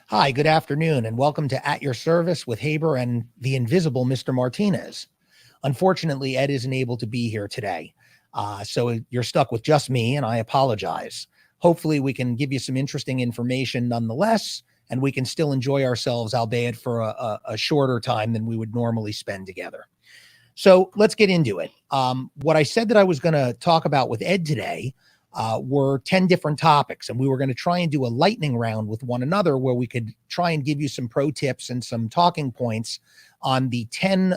Hi, good afternoon, and welcome to At Your Service with Haber and the invisible Mr. Martinez. Unfortunately, Ed isn't able to be here today, so you're stuck with just me, and I apologize. Hopefully, we can give you some interesting information nonetheless, and we can still enjoy ourselves, albeit for a shorter time than we would normally spend together. So let's get into it. What I said that I was going to talk about with Ed today were 10 different topics, and we were going to try and do a lightning round with one another where we could try and give you some pro tips and some talking points on the 10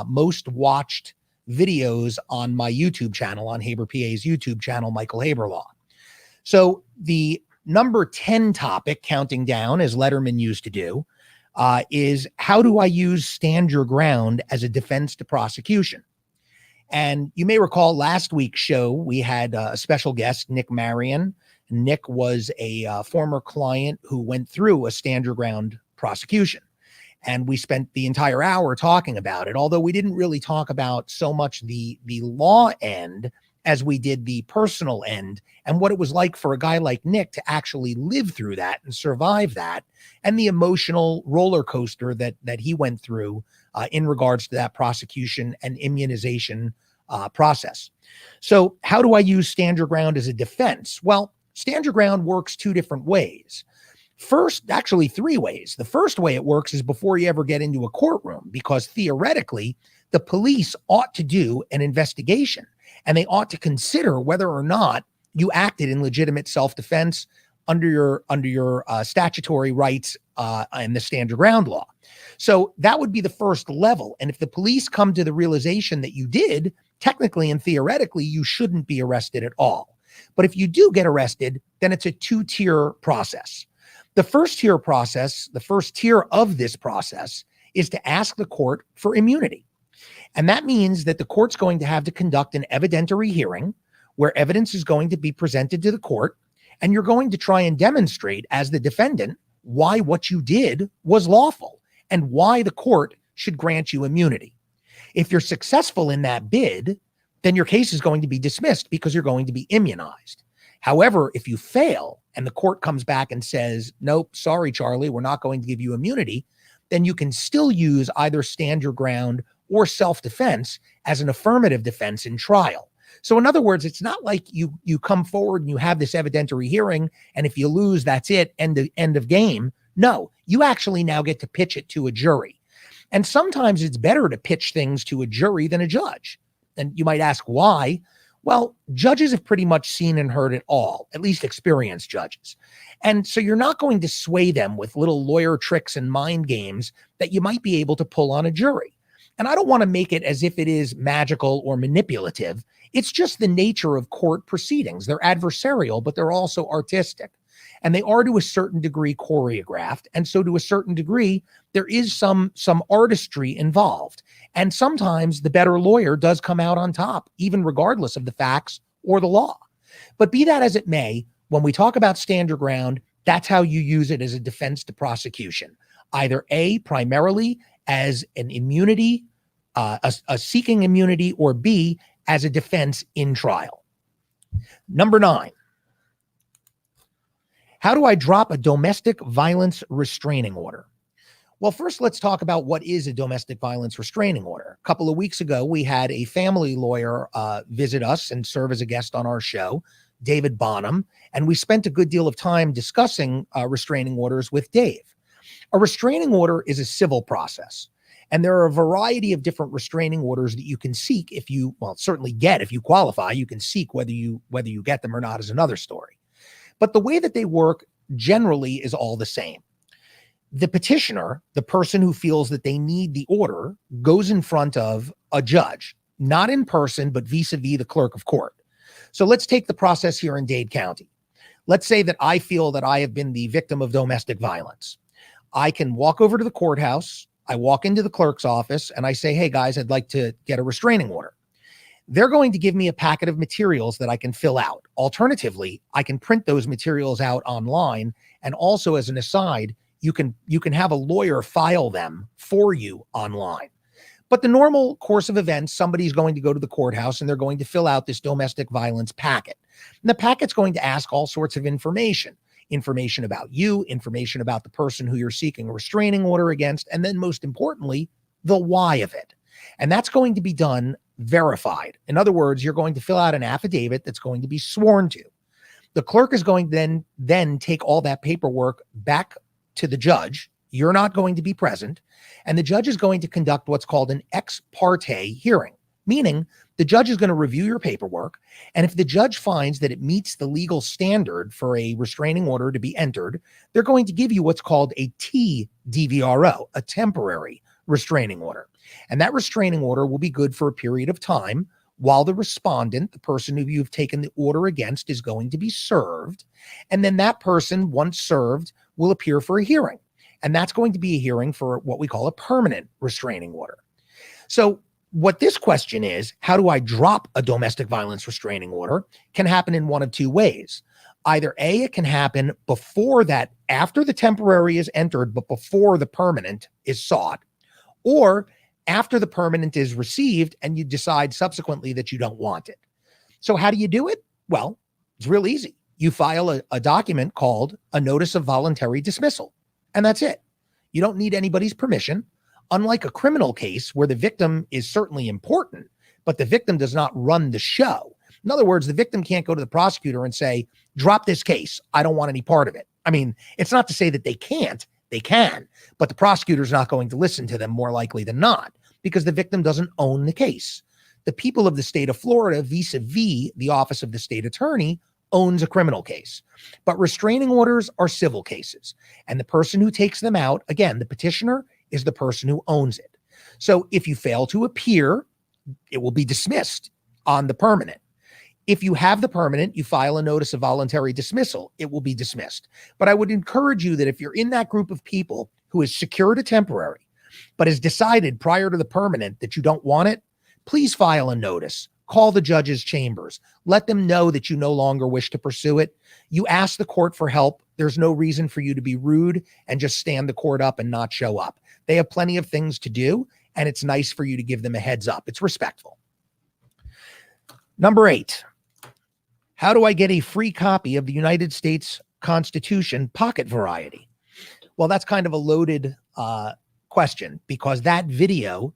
most watched videos on my YouTube channel, on Haber PA's YouTube channel, Michael Haber Law. So the number 10 topic, counting down as Letterman used to do, is how do I use stand your ground as a defense to prosecution? And you may recall last week's show, we had a special guest, Nick Marion. Nick was a former client who went through a stand your ground prosecution. And we spent the entire hour talking about it, although we didn't really talk about so much the law end as we did the personal end and what it was like for a guy like Nick to actually live through that and survive that, and the emotional roller coaster that he went through in regards to that prosecution and immunization process. So how do I use stand your ground as a defense? Well, stand your ground works two different ways. First, actually three ways. The first way it works is before you ever get into a courtroom, because theoretically, the police ought to do an investigation and they ought to consider whether or not you acted in legitimate self-defense under your statutory rights and the stand your ground law. So that would be the first level. And if the police come to the realization that you did, technically and theoretically, you shouldn't be arrested at all. But if you do get arrested, then it's a two-tier process. The first tier process, the first tier of this process, is to ask the court for immunity. And that means that the court's going to have to conduct an evidentiary hearing where evidence is going to be presented to the court, and you're going to try and demonstrate as the defendant why what you did was lawful and why the court should grant you immunity. If you're successful in that bid, then your case is going to be dismissed because you're going to be immunized. However, if you fail and the court comes back and says, nope, sorry, Charlie, we're not going to give you immunity, then you can still use either stand your ground or self-defense as an affirmative defense in trial. So in other words, it's not like you come forward and you have this evidentiary hearing, and if you lose, that's it, end of game. No, you actually now get to pitch it to a jury. And sometimes it's better to pitch things to a jury than a judge. And you might ask why? Well, judges have pretty much seen and heard it all, at least experienced judges. And so you're not going to sway them with little lawyer tricks and mind games that you might be able to pull on a jury. And I don't want to make it as if it is magical or manipulative. It's just the nature of court proceedings. They're adversarial, but they're also artistic. And they are to a certain degree choreographed. And so to a certain degree, there is some artistry involved. And sometimes the better lawyer does come out on top, even regardless of the facts or the law. But be that as it may, when we talk about stand your ground, that's how you use it as a defense to prosecution. Either A, primarily as an immunity, a seeking immunity, or B, as a defense in trial. Number 9. How do I drop a domestic violence restraining order? Well, first, let's talk about what is a domestic violence restraining order. A couple of weeks ago, we had a family lawyer visit us and serve as a guest on our show, David Bonham, and we spent a good deal of time discussing restraining orders with Dave. A restraining order is a civil process, and there are a variety of different restraining orders that you can seek if you, well, certainly get if you qualify. You can seek whether you get them or not is another story. But the way that they work generally is all the same. The petitioner, the person who feels that they need the order, goes in front of a judge, not in person, but vis-a-vis the clerk of court. So let's take the process here in Dade County. Let's say that I feel that I have been the victim of domestic violence. I can walk over to the courthouse. I walk into the clerk's office and I say, hey guys, I'd like to get a restraining order. They're going to give me a packet of materials that I can fill out. Alternatively, I can print those materials out online. And also, as an aside, you can have a lawyer file them for you online. But the normal course of events, somebody's going to go to the courthouse and they're going to fill out this domestic violence packet. And the packet's going to ask all sorts of information. information about you, information about the person who you're seeking a restraining order against, and then most importantly, the why of it. And that's going to be done verified. In other words, you're going to fill out an affidavit that's going to be sworn to. The clerk is going to then take all that paperwork back to the judge. You're not going to be present. And the judge is going to conduct what's called an ex parte hearing, meaning the judge is going to review your paperwork. And if the judge finds that it meets the legal standard for a restraining order to be entered, they're going to give you what's called a TDVRO, a temporary restraining order. And that restraining order will be good for a period of time while the respondent, the person who you've taken the order against, is going to be served. And then that person, once served, will appear for a hearing. And that's going to be a hearing for what we call a permanent restraining order. So what this question is, how do I drop a domestic violence restraining order, can happen in one of two ways. Either A, it can happen before that, after the temporary is entered, but before the permanent is sought, or after the permanent is received and you decide subsequently that you don't want it. So how do you do it? Well, it's real easy. You file a document called a notice of voluntary dismissal, and that's it. You don't need anybody's permission. Unlike a criminal case where the victim is certainly important, but the victim does not run the show. In other words, the victim can't go to the prosecutor and say, drop this case. I don't want any part of it. I mean, it's not to say that they can't. They can, but the prosecutor's not going to listen to them more likely than not because the victim doesn't own the case. The people of the state of Florida, vis-a-vis the office of the state attorney, owns a criminal case. But restraining orders are civil cases. And the person who takes them out, again, the petitioner is the person who owns it. So if you fail to appear, it will be dismissed on the permanent. If you have the permanent, you file a notice of voluntary dismissal, it will be dismissed. But I would encourage you that if you're in that group of people who has secured a temporary, but has decided prior to the permanent that you don't want it, please file a notice. Call the judge's chambers. Let them know that you no longer wish to pursue it. You ask the court for help. There's no reason for you to be rude and just stand the court up and not show up. They have plenty of things to do, and it's nice for you to give them a heads up. It's respectful. Number 8. How do I get a free copy of the United States Constitution pocket variety? Well, that's kind of a loaded question because that video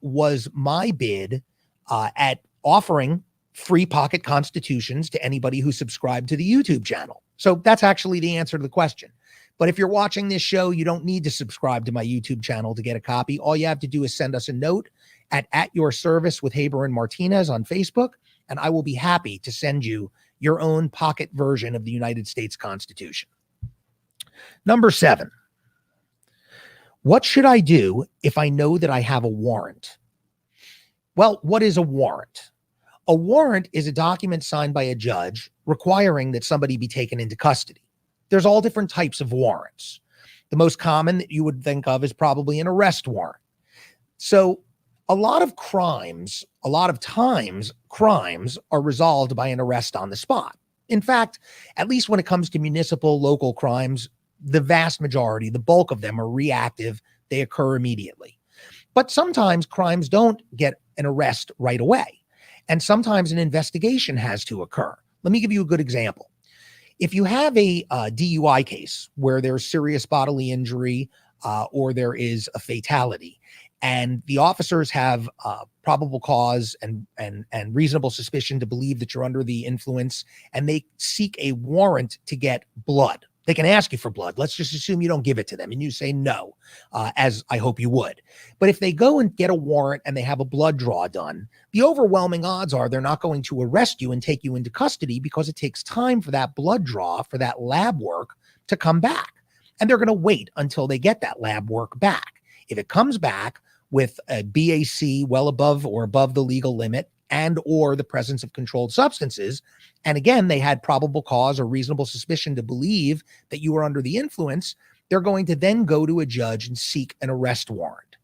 was my bid at offering free pocket constitutions to anybody who subscribed to the YouTube channel. So that's actually the answer to the question. But if you're watching this show, you don't need to subscribe to my YouTube channel to get a copy. All you have to do is send us a note at your service with Haber and Martinez on Facebook, and I will be happy to send you your own pocket version of the United States Constitution. Number 7. What should I do if I know that I have a warrant? Well, what is a warrant? A warrant is a document signed by a judge requiring that somebody be taken into custody. There's all different types of warrants. The most common that you would think of is probably an arrest warrant. So a lot of times, crimes are resolved by an arrest on the spot. In fact, at least when it comes to municipal, local crimes, the vast majority, the bulk of them are reactive. They occur immediately. But sometimes crimes don't get an arrest right away. And sometimes an investigation has to occur. Let me give you a good example. If you have a DUI case where there's serious bodily injury or there is a fatality, and the officers have probable cause and reasonable suspicion to believe that you're under the influence, and they seek a warrant to get blood. They can ask you for blood. Let's just assume you don't give it to them and you say no, as I hope you would. But if they go and get a warrant and they have a blood draw done, the overwhelming odds are they're not going to arrest you and take you into custody because it takes time for that blood draw, for that lab work to come back. And they're going to wait until they get that lab work back. If it comes back with a BAC well above or above the legal limit and or the presence of controlled substances, and again, they had probable cause or reasonable suspicion to believe that you were under the influence, they're going to then go to a judge and seek an arrest warrant.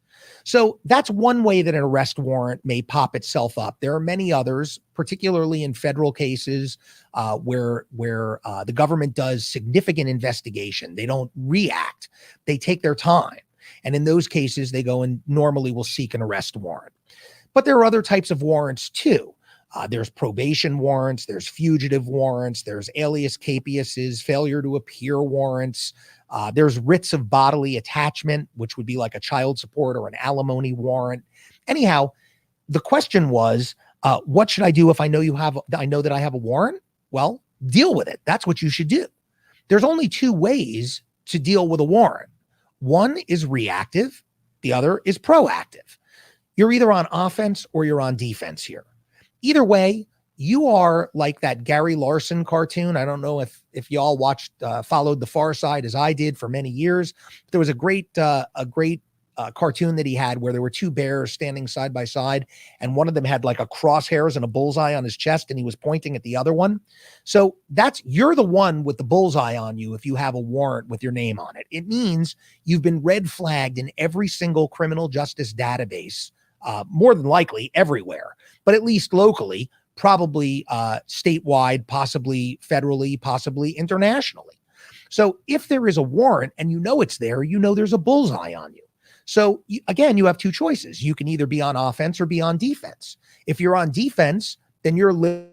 So that's one way that an arrest warrant may pop itself up. There are many others, particularly in federal cases where the government does significant investigation. They don't react. They take their time. And in those cases, they go and normally will seek an arrest warrant. But there are other types of warrants too. There's probation warrants, there's fugitive warrants, there's alias capiases, failure to appear warrants. There's writs of bodily attachment, which would be like a child support or an alimony warrant. Anyhow, the question was, what should I do if I know that I have a warrant? Well, deal with it. That's what you should do. There's only two ways to deal with a warrant. One is reactive. The other is proactive. You're either on offense or you're on defense here. Either way, you are like that Gary Larson cartoon. I don't know if y'all followed The Far Side as I did for many years. There was a great cartoon that he had where there were two bears standing side by side, and one of them had like a crosshairs and a bullseye on his chest, and he was pointing at the other one. So you're the one with the bullseye on you if you have a warrant with your name on it. It means you've been red flagged in every single criminal justice database, more than likely everywhere, but at least locally, probably statewide, possibly federally, possibly internationally. So if there is a warrant and you know it's there, you know there's a bullseye on you. So again, you have two choices. You can either be on offense or be on defense. If you're on defense, then you're living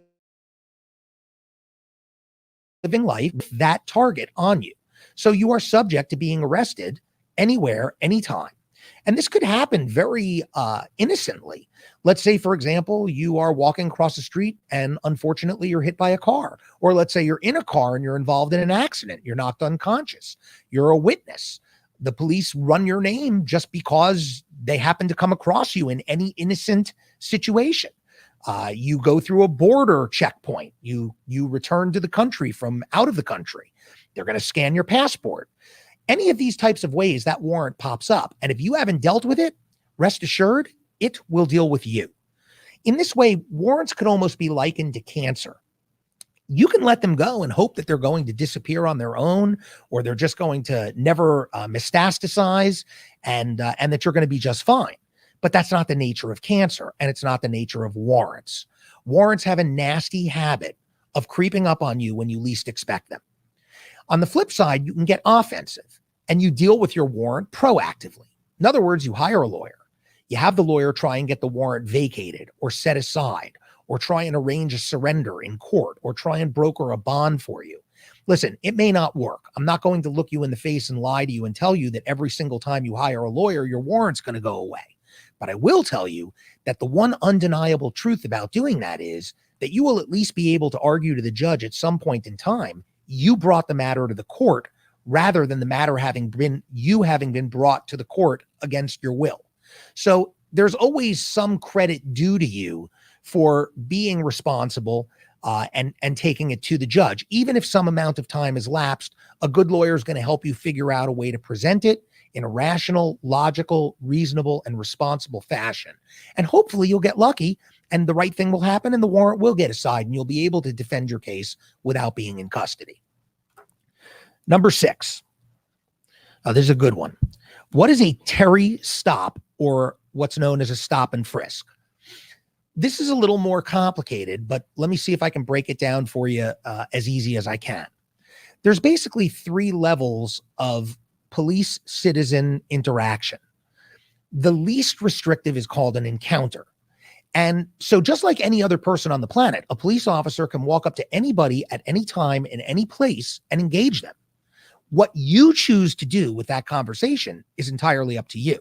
life with that target on you. So you are subject to being arrested anywhere, anytime. And this could happen very innocently. Let's say, for example, you are walking across the street and unfortunately you're hit by a car. Or let's say you're in a car and you're involved in an accident. You're knocked unconscious. You're a witness. The police run your name just because they happen to come across you in any innocent situation. You go through a border checkpoint. You return to the country from out of the country. They're going to scan your passport. Any of these types of ways that warrant pops up. And if you haven't dealt with it, rest assured, it will deal with you. In this way, warrants could almost be likened to cancer. You can let them go and hope that they're going to disappear on their own, or they're just going to never metastasize, and that you're going to be just fine. But that's not the nature of cancer, and it's not the nature of warrants. Warrants have a nasty habit of creeping up on you when you least expect them. On the flip side, you can get offensive, and you deal with your warrant proactively. In other words, you hire a lawyer. You have the lawyer try and get the warrant vacated or set aside, or try and arrange a surrender in court, or try and broker a bond for you. Listen, it may not work. I'm not going to look you in the face and lie to you and tell you that every single time you hire a lawyer, your warrant's going to go away. But I will tell you that the one undeniable truth about doing that is that you will at least be able to argue to the judge at some point in time, you brought the matter to the court rather than the matter having been brought to the court against your will. So there's always some credit due to you for being responsible and taking it to the judge. Even if some amount of time has lapsed, a good lawyer is going to help you figure out a way to present it in a rational, logical, reasonable, and responsible fashion. And hopefully you'll get lucky and the right thing will happen and the warrant will get aside and you'll be able to defend your case without being in custody. Number 6. This is a good one. What is a Terry stop, or what's known as a stop and frisk? This is a little more complicated, but let me see if I can break it down for you as easy as I can. There's basically 3 levels of police-citizen interaction. The least restrictive is called an encounter. And so just like any other person on the planet, a police officer can walk up to anybody at any time in any place and engage them. What you choose to do with that conversation is entirely up to you.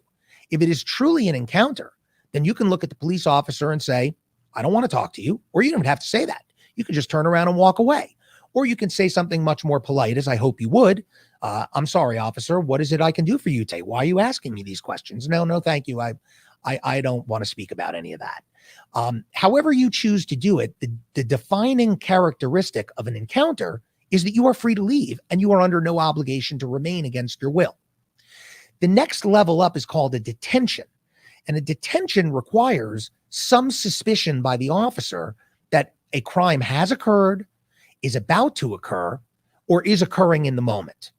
If it is truly an encounter, then you can look at the police officer and say, I don't want to talk to you. Or you don't have to say that. You can just turn around and walk away. Or you can say something much more polite, as I hope you would. I'm sorry, officer. What is it I can do for you today? Why are you asking me these questions? No, thank you. I don't want to speak about any of that. However you choose to do it, the defining characteristic of an encounter is that you are free to leave and you are under no obligation to remain against your will. The next level up is called a detention. And a detention requires some suspicion by the officer that a crime has occurred, is about to occur, or is occurring in the moment.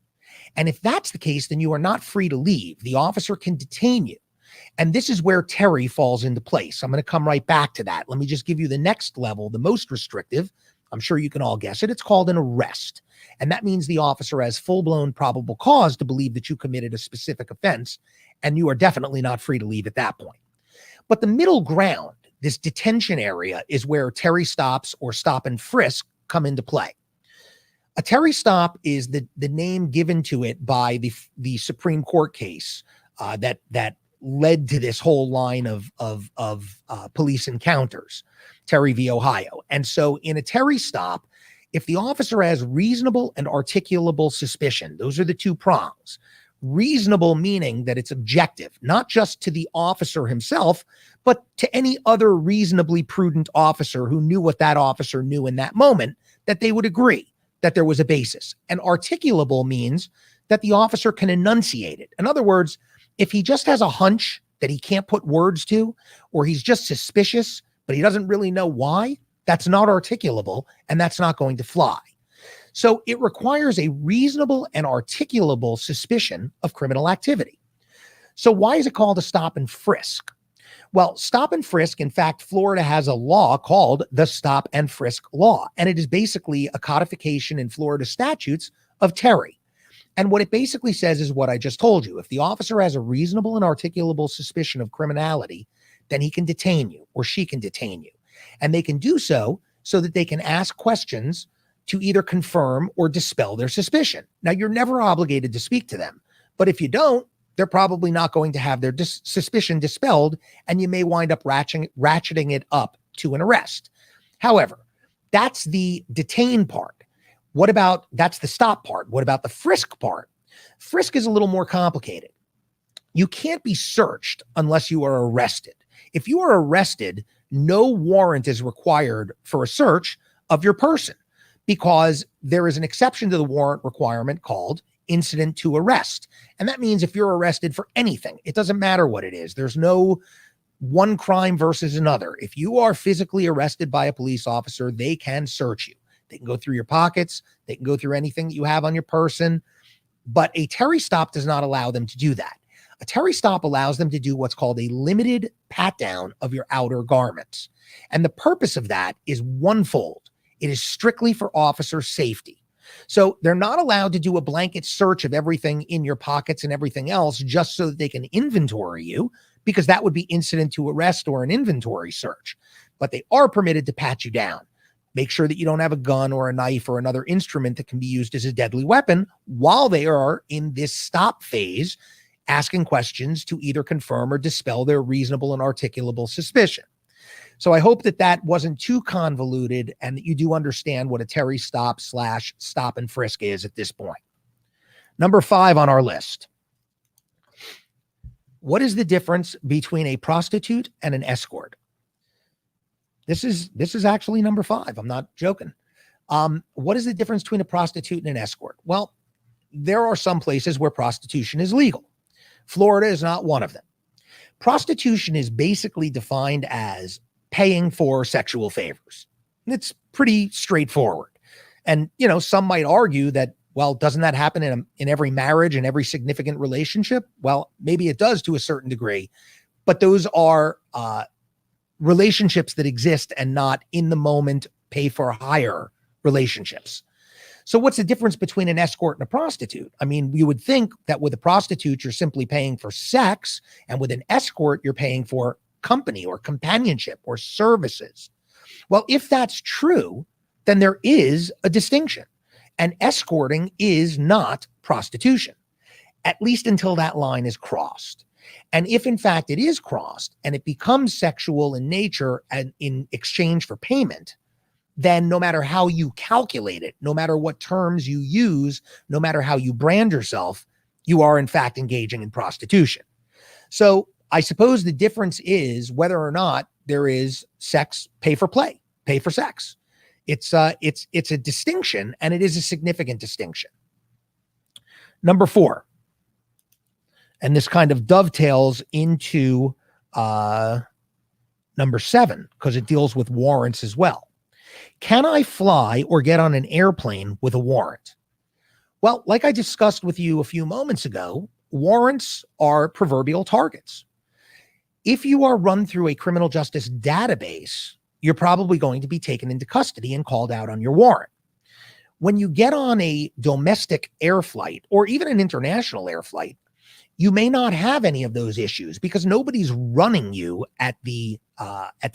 And if that's the case, then you are not free to leave. The officer can detain you. And this is where Terry falls into place. I'm going to come right back to that. Let me just give you the next level, the most restrictive. I'm sure you can all guess it. It's called an arrest. And that means the officer has full-blown probable cause to believe that you committed a specific offense, and you are definitely not free to leave at that point. But the middle ground, this detention area is where Terry stops or stop and frisk come into play. A Terry stop is the name given to it by the Supreme Court case that led to this whole line of police encounters, Terry v. Ohio. And so in a Terry stop, if the officer has reasonable and articulable suspicion, those are the two prongs. Reasonable meaning that it's objective, not just to the officer himself, but to any other reasonably prudent officer who knew what that officer knew in that moment, that they would agree that there was a basis. And articulable means that the officer can enunciate it. In other words, if he just has a hunch that he can't put words to, or he's just suspicious, but he doesn't really know why, that's not articulable, and that's not going to fly. So it requires a reasonable and articulable suspicion of criminal activity. So why is it called a stop and frisk? Well, stop and frisk, in fact, Florida has a law called the stop and frisk law, and it is basically a codification in Florida statutes of Terry. And what it basically says is what I just told you. If the officer has a reasonable and articulable suspicion of criminality, then he can detain you or she can detain you. And they can do so that they can ask questions to either confirm or dispel their suspicion. Now, you're never obligated to speak to them, but if you don't, they're probably not going to have their suspicion dispelled, and you may wind up ratcheting it up to an arrest. However, that's the detain part. That's the stop part. What about the frisk part? Frisk is a little more complicated. You can't be searched unless you are arrested. If you are arrested, no warrant is required for a search of your person, because there is an exception to the warrant requirement called incident to arrest. And that means if you're arrested for anything, it doesn't matter what it is. There's no one crime versus another. If you are physically arrested by a police officer, they can search you. They can go through your pockets. They can go through anything that you have on your person. But a Terry stop does not allow them to do that. A Terry stop allows them to do what's called a limited pat down of your outer garments. And the purpose of that is onefold. It is strictly for officer safety. So they're not allowed to do a blanket search of everything in your pockets and everything else just so that they can inventory you, because that would be incident to arrest or an inventory search. But they are permitted to pat you down. Make sure that you don't have a gun or a knife or another instrument that can be used as a deadly weapon while they are in this stop phase, asking questions to either confirm or dispel their reasonable and articulable suspicion. So I hope that wasn't too convoluted and that you do understand what a Terry stop / stop and frisk is at this point. Number 5 on our list. What is the difference between a prostitute and an escort? This is actually number 5. I'm not joking. What is the difference between a prostitute and an escort? Well, there are some places where prostitution is legal. Florida is not one of them. Prostitution is basically defined as paying for sexual favors. It's pretty straightforward. And, some might argue that, well, doesn't that happen in every marriage and every significant relationship? Well, maybe it does to a certain degree, but those are relationships that exist and not in the moment pay for hire relationships. So what's the difference between an escort and a prostitute? I mean, you would think that with a prostitute, you're simply paying for sex, and with an escort, you're paying for company or companionship or services. Well, if that's true, then there is a distinction, and escorting is not prostitution, at least until that line is crossed. And if in fact it is crossed and it becomes sexual in nature and in exchange for payment, then no matter how you calculate it, no matter what terms you use, no matter how you brand yourself, you are in fact engaging in prostitution. So I suppose the difference is whether or not there is sex, pay for play, pay for sex. It's a distinction, and it is a significant distinction. Number 4, and this kind of dovetails into number 7 because it deals with warrants as well. Can I fly or get on an airplane with a warrant? Well, like I discussed with you a few moments ago, warrants are proverbial targets. If you are run through a criminal justice database, you're probably going to be taken into custody and called out on your warrant. When you get on a domestic air flight or even an international air flight, you may not have any of those issues because nobody's running you at the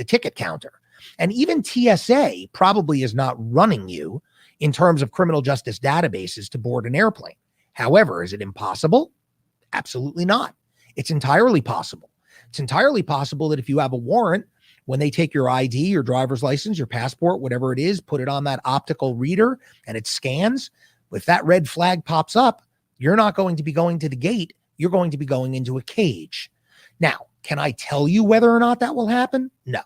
ticket counter. And even TSA probably is not running you in terms of criminal justice databases to board an airplane. However, is it impossible? Absolutely not. It's entirely possible. It's entirely possible that if you have a warrant, when they take your ID, your driver's license, your passport, whatever it is, put it on that optical reader and it scans. If that red flag pops up, you're not going to be going to the gate. You're going to be going into a cage. Now, can I tell you whether or not that will happen? No.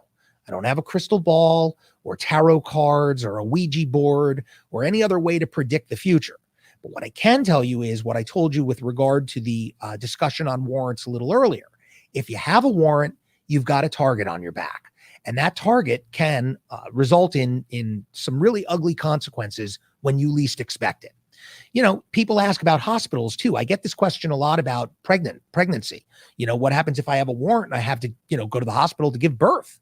I don't have a crystal ball or tarot cards or a Ouija board or any other way to predict the future. But what I can tell you is what I told you with regard to the discussion on warrants a little earlier. If you have a warrant, you've got a target on your back. And that target can result in some really ugly consequences when you least expect it. You know, people ask about hospitals too. I get this question a lot about pregnancy. You know, what happens if I have a warrant and I have to, go to the hospital to give birth?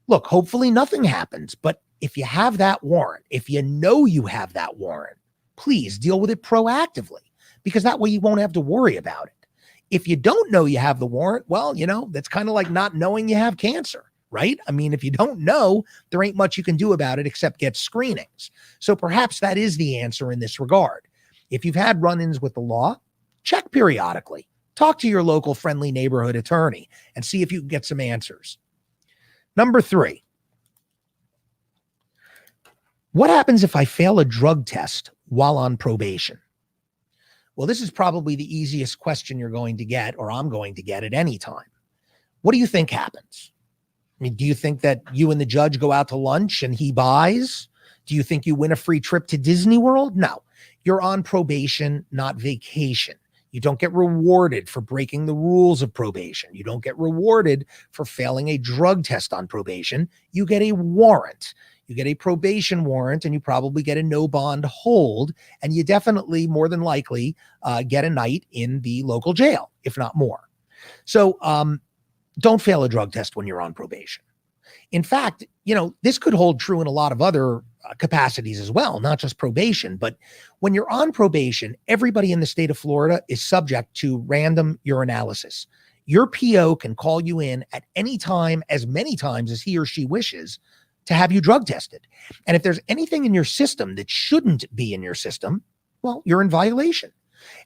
Look, hopefully nothing happens. But if you have that warrant, if you know you have that warrant, please deal with it proactively, because that way you won't have to worry about it. If you don't know you have the warrant, well, that's kind of like not knowing you have cancer, right? I mean, if you don't know, there ain't much you can do about it except get screenings. So perhaps that is the answer in this regard. If you've had run-ins with the law, check periodically. Talk to your local friendly neighborhood attorney and see if you can get some answers. Number 3, what happens if I fail a drug test while on probation? Well, this is probably the easiest question you're going to get, or I'm going to get at any time. What do you think happens? I mean, do you think that you and the judge go out to lunch and he buys? Do you think you win a free trip to Disney World? No, you're on probation, not vacation. You don't get rewarded for breaking the rules of probation. You don't get rewarded for failing a drug test on probation. You get a warrant. You get a probation warrant, and you probably get a no bond hold, and you definitely, more than likely, get a night in the local jail, if not more. So don't fail a drug test when you're on probation. In fact, this could hold true in a lot of other capacities as well, not just probation. But when you're on probation, everybody in the state of Florida is subject to random urinalysis. Your PO can call you in at any time, as many times as he or she wishes, to have you drug tested. And if there's anything in your system that shouldn't be in your system, well, you're in violation.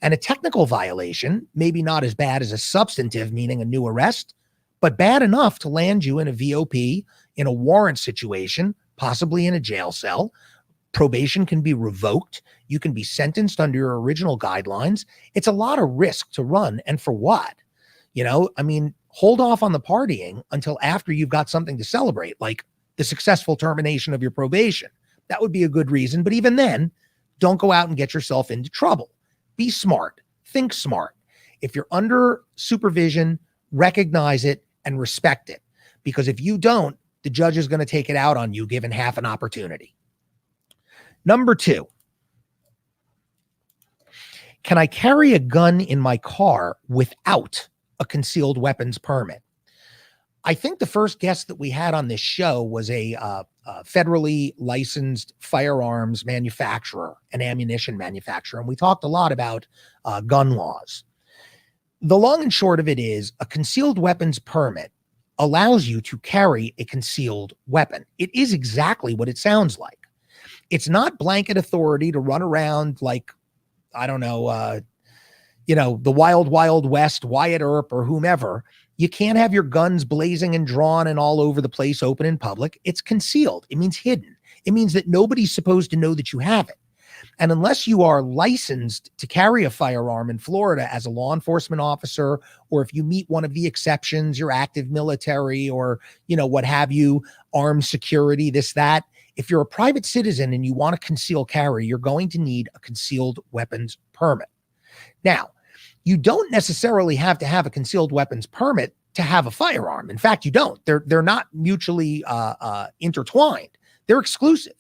And a technical violation, maybe not as bad as a substantive, meaning a new arrest, but bad enough to land you in a VOP, in a warrant situation, possibly in a jail cell. Probation can be revoked. You can be sentenced under your original guidelines. It's a lot of risk to run. And for what? Hold off on the partying until after you've got something to celebrate, like the successful termination of your probation. That would be a good reason. But even then, don't go out and get yourself into trouble. Be smart. Think smart. If you're under supervision, recognize it and respect it. Because if you don't, the judge is going to take it out on you given half an opportunity. Number 2, can I carry a gun in my car without a concealed weapons permit? I think the first guest that we had on this show was a federally licensed firearms manufacturer, an ammunition manufacturer, and we talked a lot about gun laws. The long and short of it is a concealed weapons permit allows you to carry a concealed weapon. It is exactly what it sounds like. It's not blanket authority to run around like, I don't know, the wild, wild west, Wyatt Earp or whomever. You can't have your guns blazing and drawn and all over the place, open in public. It's concealed. It means hidden. It means that nobody's supposed to know that you have it. And unless you are licensed to carry a firearm in Florida as a law enforcement officer, or if you meet one of the exceptions, you're active military or, what have you, armed security, this, that. If you're a private citizen and you want to conceal carry, you're going to need a concealed weapons permit. Now, you don't necessarily have to have a concealed weapons permit to have a firearm. In fact, you don't. They're not mutually intertwined. They're exclusive.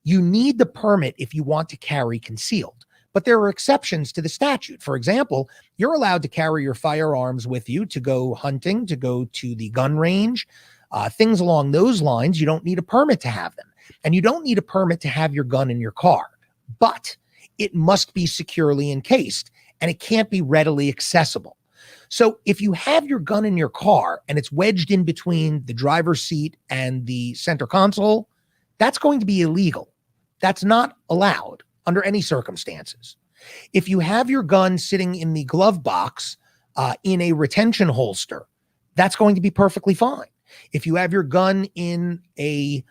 You need the permit if you want to carry concealed, but there are exceptions to the statute. For example, you're allowed to carry your firearms with you to go hunting, to go to the gun range, things along those lines. You don't need a permit to have them, and you don't need a permit to have your gun in your car, but it must be securely encased. and it can't be readily accessible. So if you have your gun in your car and it's wedged in between the driver's seat and the center console, that's going to be illegal. That's not allowed under any circumstances. If you have your gun sitting in the glove box in a retention holster, that's going to be perfectly fine. If you have your gun in a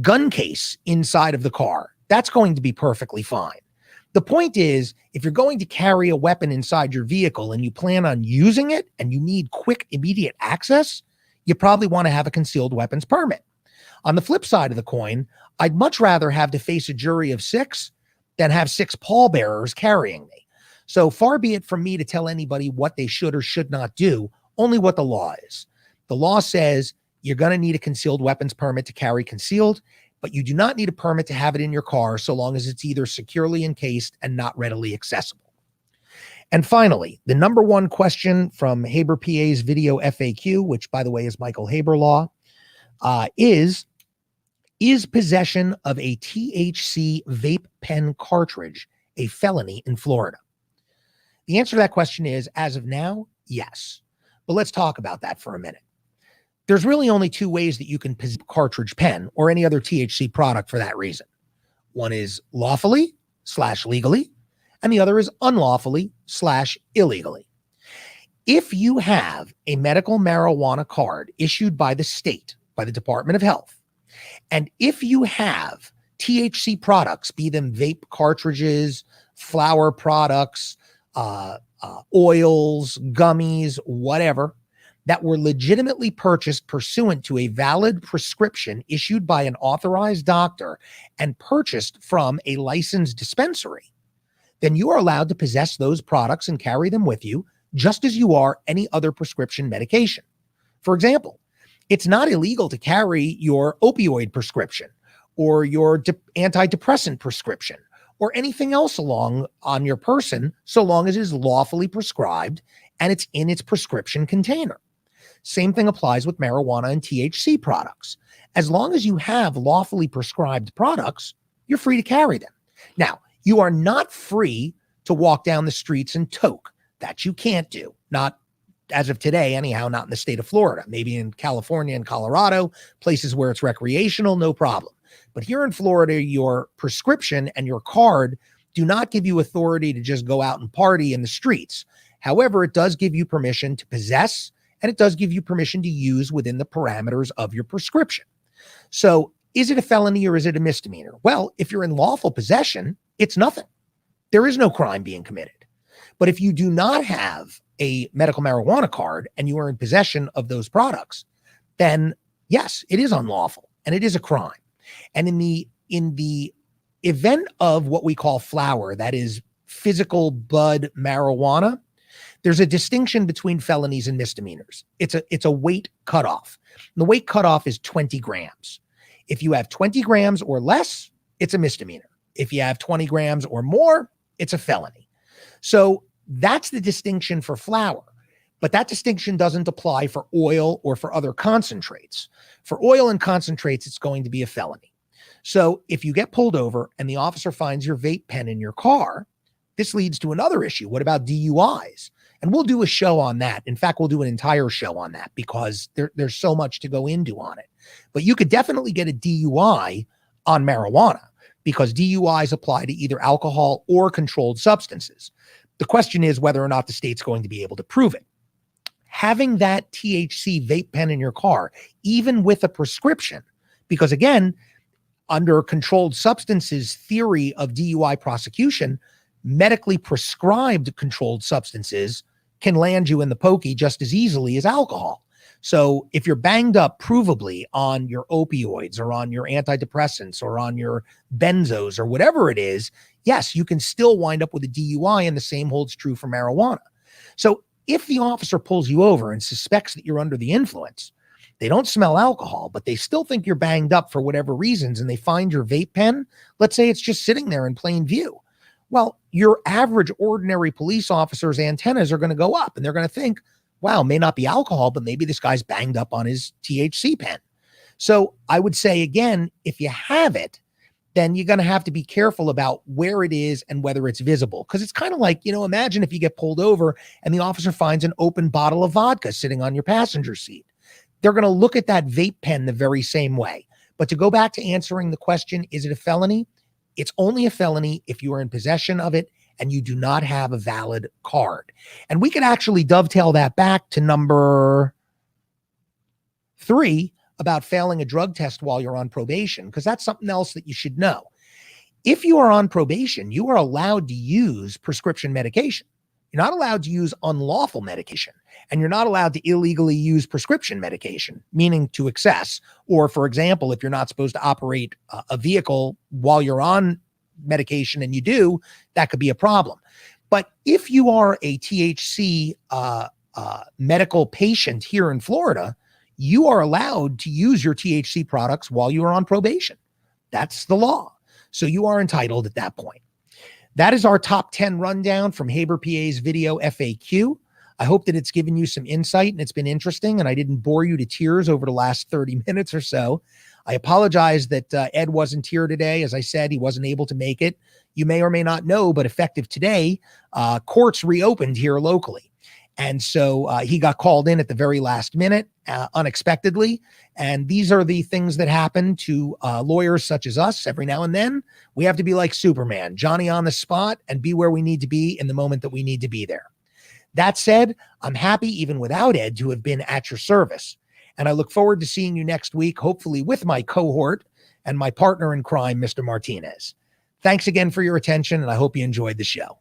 gun case inside of the car, that's going to be perfectly fine. The point is, if you're going to carry a weapon inside your vehicle and you plan on using it and you need quick, immediate access, you probably want to have a concealed weapons permit. On the flip side of the coin, I'd much rather have to face a jury of 6 than have 6 pallbearers carrying me. So far be it from me to tell anybody what they should or should not do, only what the law is. The law says you're going to need a concealed weapons permit to carry concealed, but you do not need a permit to have it in your car so long as it's either securely encased and not readily accessible. And finally, the number one question from Haber PA's video FAQ, which by the way is Michael Haber law, is possession of a THC vape pen cartridge a felony in Florida? The answer to that question is, as of now, yes. But let's talk about that for a minute. There's really only 2 ways that you can possess a cartridge pen or any other THC product for that reason. One is lawfully/legally, and the other is unlawfully/illegally. If you have a medical marijuana card issued by the state, by the Department of Health, and if you have THC products, be them vape cartridges, flower products, oils, gummies, whatever, that were legitimately purchased pursuant to a valid prescription issued by an authorized doctor and purchased from a licensed dispensary, then you are allowed to possess those products and carry them with you just as you are any other prescription medication. For example, it's not illegal to carry your opioid prescription or your antidepressant prescription or anything else along on your person so long as it is lawfully prescribed and it's in its prescription container. Same thing applies with marijuana and THC products. As long as you have lawfully prescribed products, you're free to carry them. Now, you are not free to walk down the streets and toke. That you can't do. Not as of today, anyhow, not in the state of Florida. Maybe in California and Colorado, places where it's recreational, no problem. But here in Florida, your prescription and your card do not give you authority to just go out and party in the streets. However, it does give you permission to possess, and it does give you permission to use within the parameters of your prescription. So is it a felony or is it a misdemeanor? Well, if you're in lawful possession, it's nothing. There is no crime being committed. But if you do not have a medical marijuana card and you are in possession of those products, then yes, it is unlawful and it is a crime. And in the event of what we call flower, that is physical bud marijuana, there's a distinction between felonies and misdemeanors. It's a weight cutoff. And the weight cutoff is 20 grams. If you have 20 grams or less, it's a misdemeanor. If you have 20 grams or more, it's a felony. So that's the distinction for flower. But that distinction doesn't apply for oil or for other concentrates. For oil and concentrates, it's going to be a felony. So if you get pulled over and the officer finds your vape pen in your car, this leads to another issue. What about DUIs? And we'll do a show on that. In fact, we'll do an entire show on that because there's so much to go into on it. But you could definitely get a DUI on marijuana because DUIs apply to either alcohol or controlled substances. The question is whether or not the state's going to be able to prove it. Having that THC vape pen in your car, even with a prescription, because again, under controlled substances theory of DUI prosecution, medically prescribed controlled substances can land you in the pokey just as easily as alcohol. So if you're banged up provably on your opioids or on your antidepressants or on your benzos or whatever it is, yes, you can still wind up with a DUI, and the same holds true for marijuana. So if the officer pulls you over and suspects that you're under the influence, they don't smell alcohol, but they still think you're banged up for whatever reasons, and they find your vape pen, let's say it's just sitting there in plain view. Well, your average ordinary police officer's antennas are going to go up and they're going to think, wow, may not be alcohol, but maybe this guy's banged up on his THC pen. So I would say, again, if you have it, then you're going to have to be careful about where it is and whether it's visible. Because it's kind of like, imagine if you get pulled over and the officer finds an open bottle of vodka sitting on your passenger seat. They're going to look at that vape pen the very same way. But to go back to answering the question, is it a felony? It's only a felony if you are in possession of it and you do not have a valid card. And we could actually dovetail that back to number 3 about failing a drug test while you're on probation, because that's something else that you should know. If you are on probation, you are allowed to use prescription medication. You're not allowed to use unlawful medication, and you're not allowed to illegally use prescription medication, meaning to excess. Or, for example, if you're not supposed to operate a vehicle while you're on medication and you do, that could be a problem. But if you are a THC medical patient here in Florida, you are allowed to use your THC products while you are on probation. That's the law. So you are entitled at that point. That is our top 10 rundown from Haber PA's video FAQ. I hope that it's given you some insight and it's been interesting and I didn't bore you to tears over the last 30 minutes or so. I apologize that Ed wasn't here today. As I said, he wasn't able to make it. You may or may not know, but effective today, courts reopened here locally. And so he got called in at the very last minute, unexpectedly. And these are the things that happen to lawyers such as us every now and then. We have to be like Superman, Johnny on the spot, and be where we need to be in the moment that we need to be there. That said, I'm happy even without Ed to have been at your service. And I look forward to seeing you next week, hopefully with my cohort and my partner in crime, Mr. Martinez. Thanks again for your attention, and I hope you enjoyed the show.